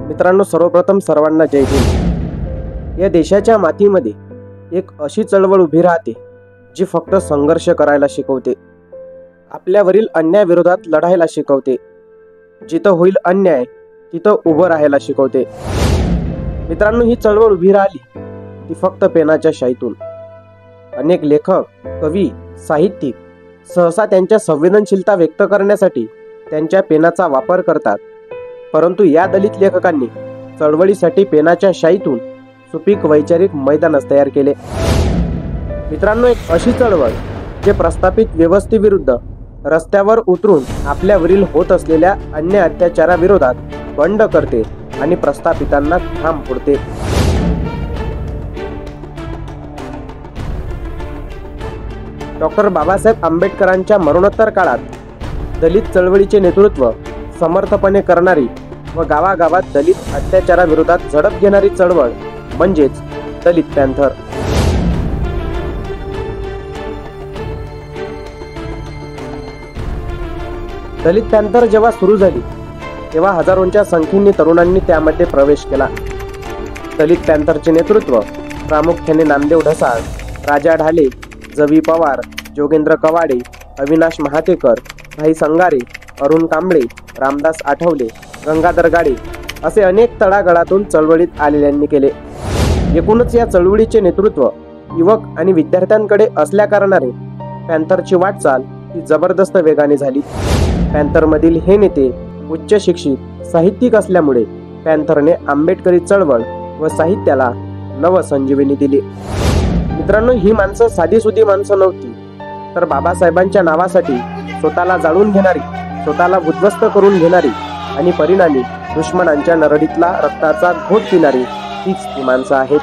मित्रांनो, सर्वप्रथम सर्वांना जय हिंद। या देशाच्या मातीमध्ये एक अशी चळवळ उभी राहते जी फक्त संघर्ष करायला शिकवते, आपल्यावरील अन्यायाविरोधात लढायला शिकवते, जिथं होईल अन्याय तिथं उभं राहायला शिकवते। मित्रांनो, ही चळवळ उभी राहिली ती फक्त पेनाच्या शाईतून। अनेक लेखक, कवी, साहित्यिक सहसा त्यांच्या संवेदनशीलता व्यक्त करण्यासाठी त्यांच्या पेनाचा वापर करतात, परंतु या दलित लेखकांनी चळवळीसाठी पेनाच्या शाईतून सुपीक वैचारिक मैदानच तयार केले। मित्रांनो, एक अशी चळवळ जे प्रस्थापित व्यवस्थेविरुद्ध रस्त्यावर उतरून आपल्यावरील होत असलेल्या अन्य अत्याचाराविरोधात बंड करते आणि प्रस्थापितांना ठाम फोडते। डॉक्टर बाबासाहेब आंबेडकरांच्या मरणोत्तर काळात दलित चळवळीचे नेतृत्व समर्थपणे करणारी व गावागावात दलित अत्याचाराविरोधात झडप घेणारी चळवळ म्हणजेच दलित पॅंथर। दलित पॅंथर जेव्हा सुरू झाली तेव्हा हजारोंच्या संख्येने तरुणांनी त्यामध्ये प्रवेश केला। दलित पॅंथरचे नेतृत्व प्रामुख्याने नामदेव ढसाळ, राजा ढाले, जवी पवार, जोगेंद्र कवाडे, अविनाश महातेकर, भाई संगारे, अरुण कांबळे, रामदास आठवले, गंगाधर गाडे असे अनेक तळागाळातून चळवळीत आलेल्यांनी केले। एकूणच या चळवळीचे नेतृत्व युवक आणि विद्यार्थ्यांकडे असल्या कारणाने पॅंथरची वाटचाल ही जबरदस्त वेगाने झाली। पॅंथरमधील हे नेते उच्च शिक्षित साहित्यिक असल्यामुळे पॅंथरने आंबेडकरी चळवळ व साहित्याला नवसंजीवनी दिली। मित्रांनो, ही माणसं साधीसुधी माणसं नव्हती, तर बाबासाहेबांच्या नावासाठी स्वतःला जाळून घेणारी, स्वतःला उद्ध्वस्त करून घेणारी आणि परिणामी दुश्मनांच्या नरडीतला रक्ताचा घोट पिणारी तीच ती माणसं आहेत।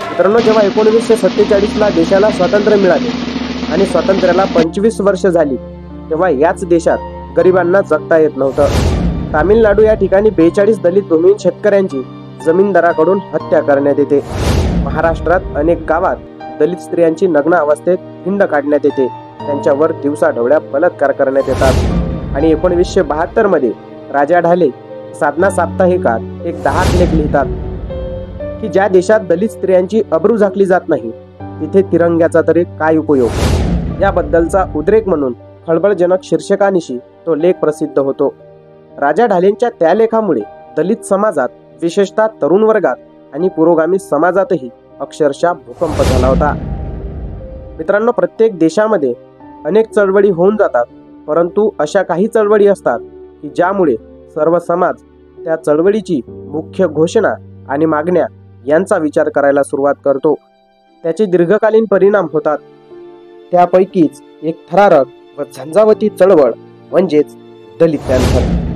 मित्रांनो, जेव्हा 1947 ला देशाला स्वातंत्र्य मिळाले आणि स्वातंत्र्याला 25 वर्ष झाली तेव्हा याच देशात गरिबांना जगता येत नव्हतं। तामिळनाडू या ठिकाणी 42 दलित भूमिहीन शेतकऱ्यांची जमीनदाराकडून हत्या करण्यात येते। महाराष्ट्रात अनेक गावात दलित स्त्रियांची नग्न अवस्थेत हिंड काढण्यात येते, त्यांच्यावर दिवसाढवळ्या बलात्कार करण्यात येतात। आणि 1972 मध्ये राजा ढाले साधना साप्ताहिकात एक 10 लेख लिहितात की ज्या देशात दलित स्त्रियांची अब्रू झाकली जात नाही तिथे तिरंग्याचा तरी काय उपयोग। याबद्दलचा उद्रेक म्हणून खळबळजनक शीर्षकानिशी तो लेख प्रसिद्ध होतो। राजा ढालेंच्या त्या लेखामुळे दलित समाजात, विशेषतः तरुण वर्गात आणि पुरोगामी समाजातही अक्षरशः भूकंप झाला होता। मित्रांनो, प्रत्येक देशामध्ये अनेक चळवळी होऊन जातात, परंतु अशा काही चळवळी असतात की ज्यामुळे सर्व समाज त्या चळवळीची मुख्य घोषणा आणि मागण्या यांचा विचार करायला सुरुवात करतो। त्याचे दीर्घकालीन परिणाम होतात। त्यापैकीच एक थरारक व झंझावती चळवळ म्हणजेच दलित पॅंथर।